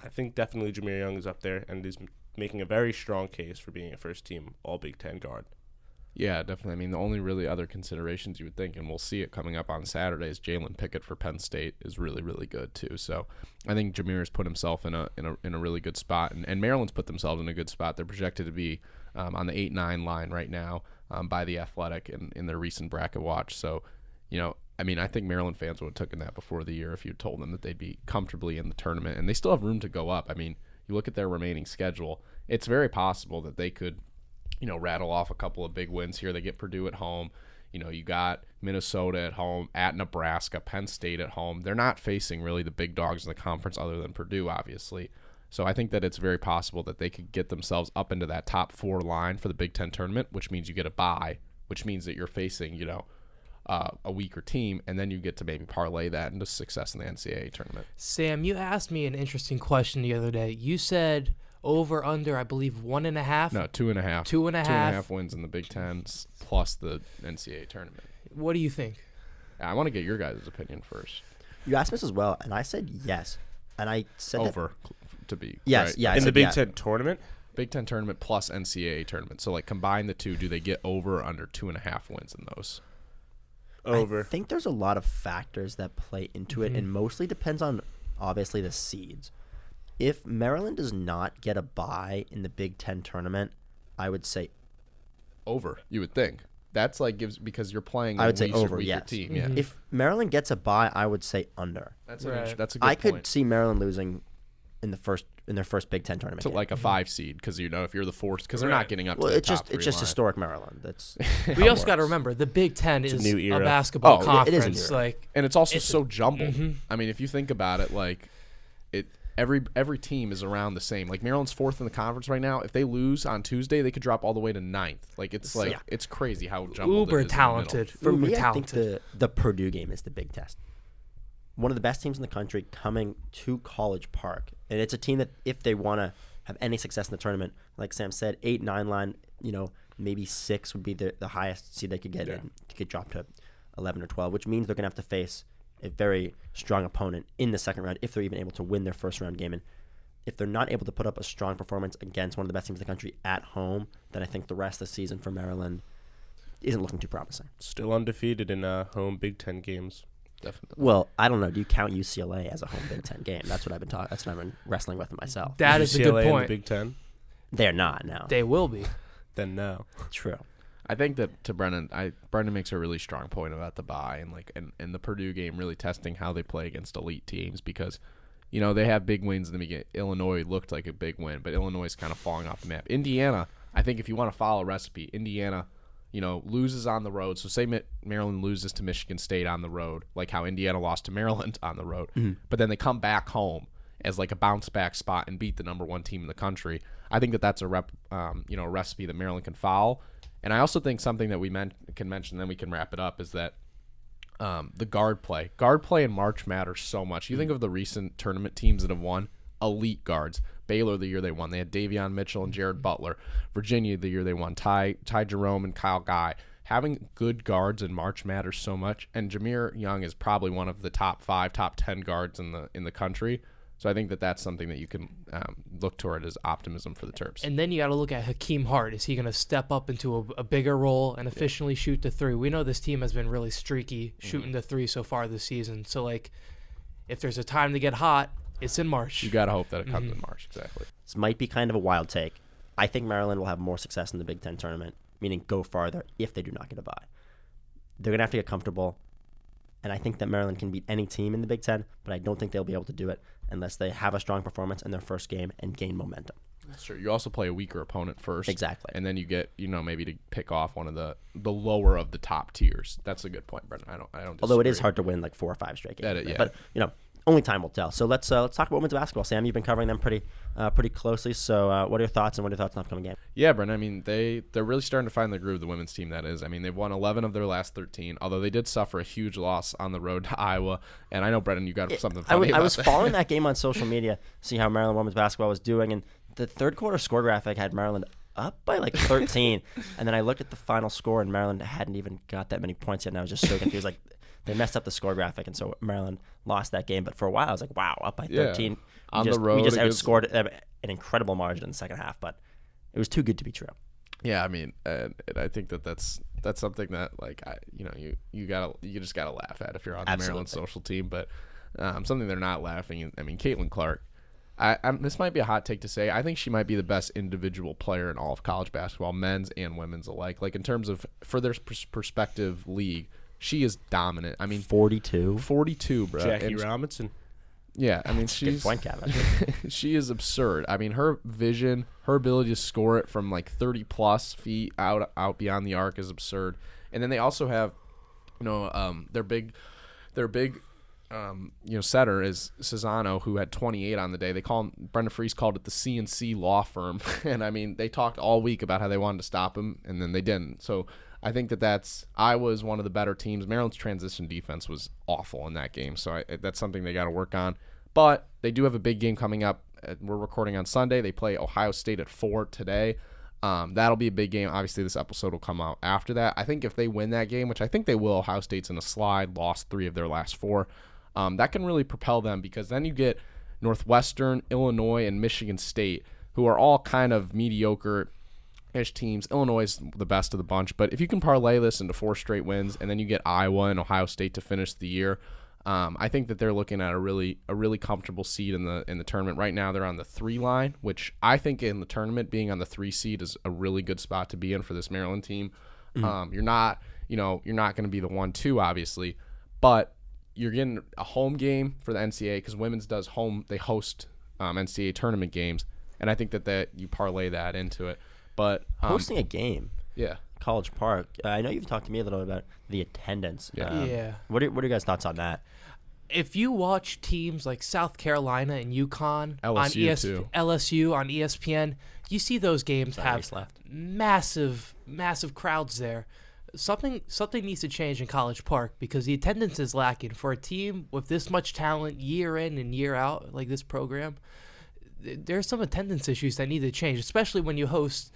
I think definitely Jameer Young is up there and is making a very strong case for being a first-team All-Big Ten guard. Yeah, definitely. The only really other considerations you would think, and we'll see it coming up on Saturday, is Jalen Pickett for Penn State is really, really good too. So I think Jameer has put himself in a really good spot, and Maryland's put themselves in a good spot. They're projected to be on the 8-9 line right now by The Athletic in their recent bracket watch. So, I think Maryland fans would have taken that before the year if you told them that they'd be comfortably in the tournament, and they still have room to go up. You look at their remaining schedule, it's very possible that they could rattle off a couple of big wins here. They get Purdue at home. You got Minnesota at home, at Nebraska, Penn State at home. They're not facing really the big dogs in the conference other than Purdue, obviously. So I think that it's very possible that they could get themselves up into that top 4 line for the Big Ten tournament, which means you get a bye, which means that you're facing, a weaker team, and then you get to maybe parlay that into success in the NCAA tournament. Sam, you asked me an interesting question the other day. You said over under, I believe, 1.5. No, 2.5. 2.5. 2.5 wins in the Big Ten plus the NCAA tournament. What do you think? I want to get your guys' opinion first. You asked this as well, and I said yes. And I said over to be yes, right? yeah. In the Big Ten tournament? Big Ten tournament plus NCAA tournament. So combine the two, do they get over or under 2.5 wins in those? Over. I think there's a lot of factors that play into it, and mostly depends on obviously the seeds. If Maryland does not get a bye in the Big Ten tournament, I would say over. You would think that's because you're playing. I would say over. Weaker Yes. Team. Yeah. If Maryland gets a bye, I would say under. That's a good I point. could see Maryland losing in their first Big Ten tournament to game. a 5 seed because if you're the 4th because they're not getting up. Well, to the it's top just line. historic Maryland. That's we also got to remember the Big Ten is a new era. a basketball conference. It is a new era. And it's also so jumbled. If you think about it, every team is around the same. Maryland's 4th in the conference right now. If they lose on Tuesday, they could drop all the way to 9th. It's crazy how jumbled uber it is talented. For uber me, talented. I think the Purdue game is the big test. One of the best teams in the country coming to College Park, and it's a team that if they want to have any success in the tournament, like Sam said, 8-9 line, maybe 6 would be the highest seed they could get. And they could drop to 11 or 12, which means they're gonna have to face a very strong opponent in the second round if they're even able to win their first round game. And if they're not able to put up a strong performance against one of the best teams in the country at home, then I think the rest of the season for Maryland isn't looking too promising. Still undefeated in home Big Ten games. Definitely. Well, I don't know. Do you count UCLA as a home Big Ten game? That's what I've been wrestling with myself. That is a good UCLA in point. the Big Ten. They're not now. They will be. Then no. True. I think that to Brendan makes a really strong point about the bye and the Purdue game really testing how they play against elite teams because, they have big wins in the beginning. Illinois looked like a big win, but Illinois is kind of falling off the map. Indiana, I think if you want to follow a recipe, Indiana, loses on the road. So say Maryland loses to Michigan State on the road, like how Indiana lost to Maryland on the road, but then they come back home as like a bounce back spot and beat the number 1 team in the country. I think that that's a recipe that Maryland can follow. And I also think something that we can mention, then we can wrap it up, is that the guard play. Guard play in March matters so much. You think of the recent tournament teams that have won, elite guards. Baylor the year they won, they had Davion Mitchell and Jared Butler. Virginia the year they won, Ty Jerome and Kyle Guy. Having good guards in March matters so much. And Jameer Young is probably one of the top 5, top 10 guards in the country. So I think that that's something that you can look toward as optimism for the Terps. And then you got to look at Hakeem Hart. Is he going to step up into a bigger role and efficiently shoot the 3? We know this team has been really streaky shooting the 3 so far this season. So, like, if there's a time to get hot, it's in March. You got to hope that it comes in March, exactly. This might be kind of a wild take. I think Maryland will have more success in the Big Ten tournament, meaning go farther if they do not get a bye. They're going to have to get comfortable. And I think that Maryland can beat any team in the Big Ten, but I don't think they'll be able to do it unless they have a strong performance in their first game and gain momentum. Sure. You also play a weaker opponent first. Exactly. And then you get, maybe to pick off one of the lower of the top tiers. That's a good point, Brendan. I don't disagree. Although it is hard to win like 4 or 5 straight games. But, only time will tell. So let's talk about women's basketball. Sam, you've been covering them pretty closely. So what are your thoughts, and what are your thoughts on the upcoming game? Yeah, Brendan. I mean, they're really starting to find the groove, the women's team, that is. I mean, they've won 11 of their last 13, although they did suffer a huge loss on the road to Iowa. And I know, Brendan, you got something funny about I was following that game on social media, see how Maryland women's basketball was doing, and the third quarter score graphic had Maryland up by like 13. And then I looked at the final score, and Maryland hadn't even got that many points yet, and I was just so confused. Like, they messed up the score graphic, and so Maryland lost that game. But for a while, I was like, wow, up by 13. On the road. We just outscored an incredible margin in the second half, but it was too good to be true. Yeah, I mean, and I think that's something that, like, you just gotta laugh at if you're on the Maryland social team. But something they're not laughing. I mean, Caitlin Clark. This might be a hot take to say. I think she might be the best individual player in all of college basketball, men's and women's alike. Like, in terms of for their perspective league. She is dominant. I mean, 42, bro. Jackie Robinson. Yeah, I mean, she's good point, Kevin. she is absurd. I mean, her vision, her ability to score it from like 30 plus feet out beyond the arc is absurd. And then they also have, their big setter is Cesano, who had 28 on the day. They call him, Brenda Freese called it the CNC law firm. And I mean, they talked all week about how they wanted to stop him, and then they didn't. So I think Iowa's one of the better teams. Maryland's transition defense was awful in that game, so that's something they got to work on. But they do have a big game coming up. We're recording on Sunday. They play Ohio State at 4 today. That'll be a big game. Obviously, this episode will come out after that. I think if they win that game, which I think they will, Ohio State's in a slide, lost 3 of their last 4. That can really propel them, because then you get Northwestern, Illinois, and Michigan State, who are all kind of mediocre-ish teams. Illinois is the best of the bunch, but if you can parlay this into 4 straight wins, and then you get Iowa and Ohio State to finish the year, I think that they're looking at a really comfortable seed in the tournament. Right now, they're on the 3 line, which I think in the tournament, being on the 3 seed is a really good spot to be in for this Maryland team. You're not going to be the 1-2, obviously, but you're getting a home game for the NCAA, because women's they host NCAA tournament games, and I think that you parlay that into it. But hosting a game, College Park. I know you've talked to me a little bit about the attendance. Yeah. What are your guys' thoughts on that? If you watch teams like South Carolina and UConn LSU on ESPN, you see those games have massive crowds there. Something needs to change in College Park, because the attendance is lacking for a team with this much talent year in and year out, like this program. There's some attendance issues that need to change, especially when you host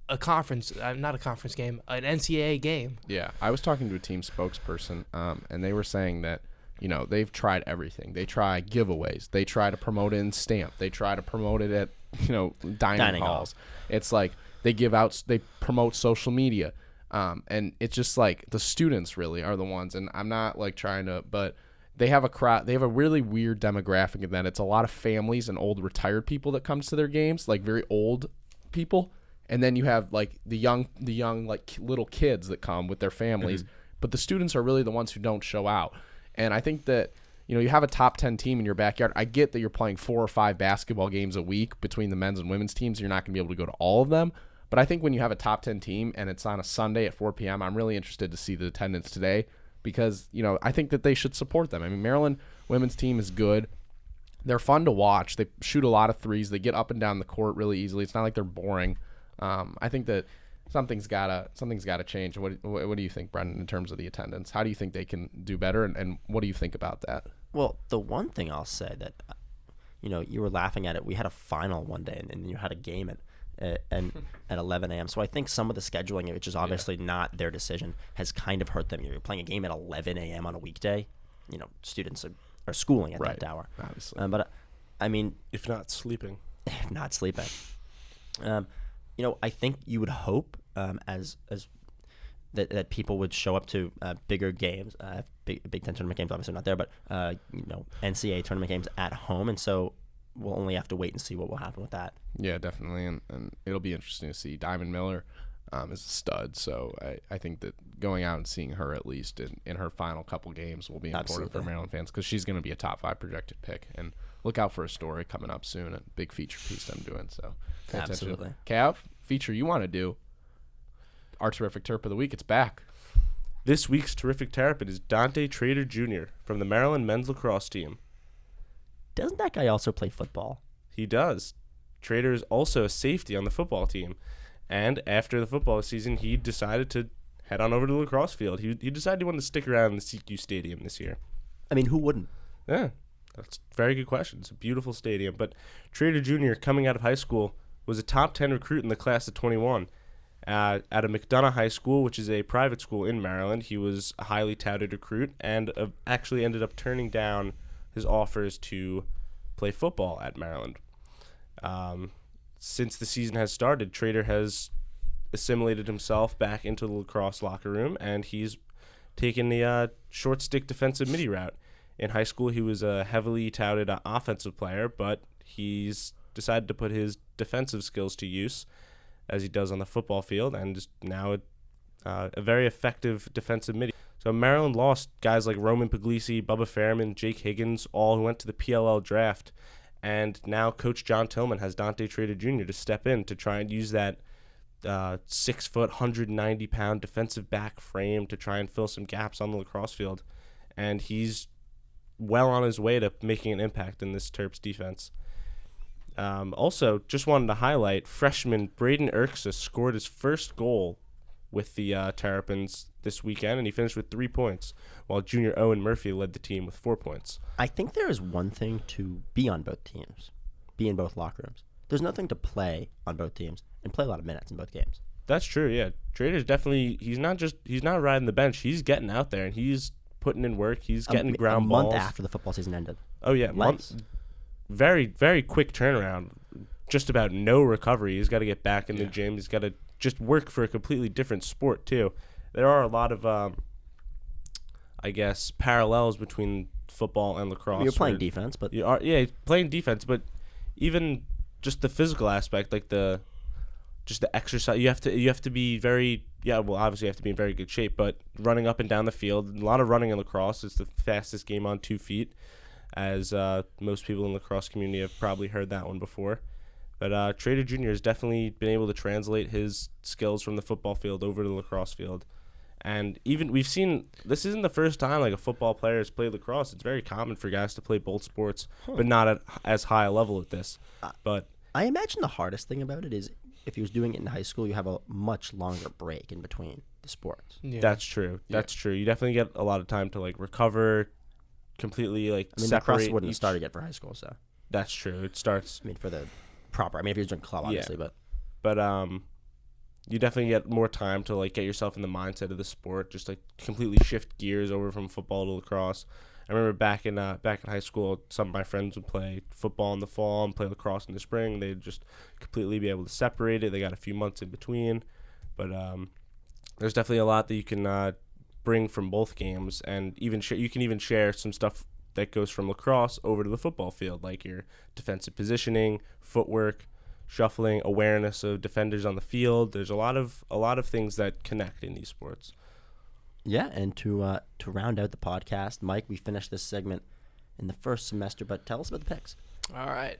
a conference, not a conference game, an NCAA game. Yeah, I was talking to a team spokesperson, and they were saying that, they've tried everything. They try giveaways. They try to promote it in Stamp. They try to promote it at, dining halls. It's like they promote social media. And it's just like the students really are the ones, and I'm not like trying to, but they have a crowd. They have a really weird demographic in that it's a lot of families and old retired people that comes to their games, like very old people, and then you have like the young like little kids that come with their families, but the students are really the ones who don't show out. And I think that, you know, you have a top 10 team in your backyard. I get that you're playing 4 or 5 basketball games a week between the men's and women's teams. You're not going to be able to go to all of them. But I think when you have a top 10 team and it's on a Sunday at 4 p.m., I'm really interested to see the attendance today because, you know, I think that they should support them. I mean, Maryland women's team is good. They're fun to watch. They shoot a lot of threes. They get up and down the court really easily. It's not like they're boring. I think that something's gotta change. What do you think, Brendan, in terms of the attendance? How do you think they can do better, and what do you think about that? Well, the one thing I'll say that, you know, you were laughing at it. We had a final one day, and you had a game at 11 a.m. So I think some of the scheduling, which is obviously not their decision, has kind of hurt them. You're playing a game at 11 a.m. on a weekday. You know, students are schooling at that hour. Obviously. But I mean, If not sleeping. You know, I think you would hope as that people would show up to bigger games, Big Ten tournament games, obviously not there, but you know, NCAA tournament games at home, and so we'll only have to wait and see what will happen with that. Yeah, definitely, and it'll be interesting to see. Diamond Miller is a stud, so I think that going out and seeing her at least in her final couple games will be important for Maryland fans because she's going to be a top 5 projected pick. And look out for a story coming up soon, a big feature piece I'm doing. So pay attention. Absolutely. Cav, feature you want to do, our terrific Terp of the week, it's back. This week's terrific Terrapin is Dante Trader Jr. from the Maryland men's lacrosse team. Doesn't that guy also play football? He does. Trader is also a safety on the football team. And after the football season, he decided to head on over to the lacrosse field. He decided he wanted to stick around in the CQ Stadium this year. I mean, who wouldn't? Yeah, that's a very good question. It's a beautiful stadium. But Trader Jr., coming out of high school, was a top 10 recruit in the class of 21. At a McDonough High School, which is a private school in Maryland, he was a highly touted recruit and actually ended up turning down his offers to play football at Maryland. Since the season has started, Trader has assimilated himself back into the lacrosse locker room, and he's taken the short stick defensive midi route. In high school, he was a heavily touted offensive player, but he's decided to put his defensive skills to use, as he does on the football field, and is now a very effective defensive midi. So Maryland lost guys like Roman Puglisi, Bubba Fairman, Jake Higgins, all who went to the PLL draft. And now Coach John Tillman has Dante Trader Jr. to step in to try and use that 6 foot, 190-pound defensive back frame to try and fill some gaps on the lacrosse field. And he's well on his way to making an impact in this Terps defense. Also, just wanted to highlight freshman Braden Erksa scored his first goal with the Terrapins this weekend, and he finished with 3 points, while junior Owen Murphy led the team with 4 points. I think there is one thing to be on both teams, be in both locker rooms. There's nothing to play on both teams and play a lot of minutes in both games. That's true, yeah. Trader's definitely, he's not riding the bench. He's getting out there, and he's putting in work. He's getting ground balls. A month after the football season ended. Oh, yeah. Very, very quick turnaround. Just about no recovery. He's got to get back in the gym. He's got to just work for a completely different sport, too. There are a lot of, I guess, parallels between football and lacrosse. You're playing defense, but... playing defense, but even just the physical aspect, like the exercise. You have to be very... Yeah, well, obviously you have to be in very good shape, but running up and down the field, a lot of running in lacrosse. It's the fastest game on 2 feet, as most people in the lacrosse community have probably heard that one before. But Trader Jr. has definitely been able to translate his skills from the football field over to the lacrosse field. And even we've seen, this isn't the first time like a football player has played lacrosse. It's very common for guys to play both sports, but not at as high a level at this. But I imagine the hardest thing about it is if he was doing it in high school, you have a much longer break in between the sports. Yeah. That's true. That's true. You definitely get a lot of time to like recover, completely like separate. Lacrosse wouldn't have started yet for high school, so. That's true. It starts. I mean, for the proper. I mean, if he was doing club, obviously, but you definitely get more time to like get yourself in the mindset of the sport, just like completely shift gears over from football to lacrosse. I remember back in high school, some of my friends would play football in the fall and play lacrosse in the spring. They'd just completely be able to separate it. They got a few months in between, but there's definitely a lot that you can bring from both games, and even you can even share some stuff that goes from lacrosse over to the football field, like your defensive positioning, footwork, shuffling, awareness of defenders on the field. There's a lot of things that connect in these sports. Yeah, and to round out the podcast, Mike, we finished this segment in the first semester, but tell us about the picks. All right.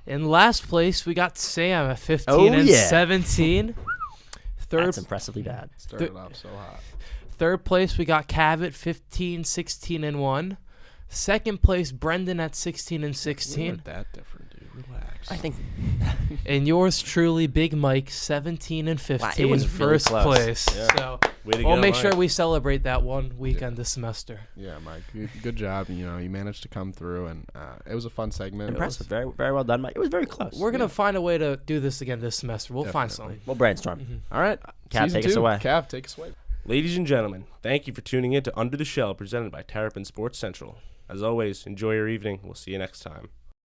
In last place, we got Sam at 15 17. That's impressively bad. Started off so hot. Third place, we got Cav at 15 16 1. Second place, Brendan at 16 We 16. weren't that different, dude. Relax. I think And yours truly, Big Mike, 17 and 15. Wow, it was really first close. place. Yeah. So Way to we'll go, make Mike. sure we celebrate that one weekend this semester. Yeah, Mike. Good job. You managed to come through, and it was a fun segment. impressive. Very, very well done, Mike. It was very close. We're going to find a way to do this again this semester. We'll find Definitely. something. We'll brainstorm. All right. Cav, Season take us 2. away. Cav, take us away. Ladies and gentlemen, thank you for tuning in to Under the Shell, presented by Terrapin Sports Central. As always, enjoy your evening. We'll see you next time.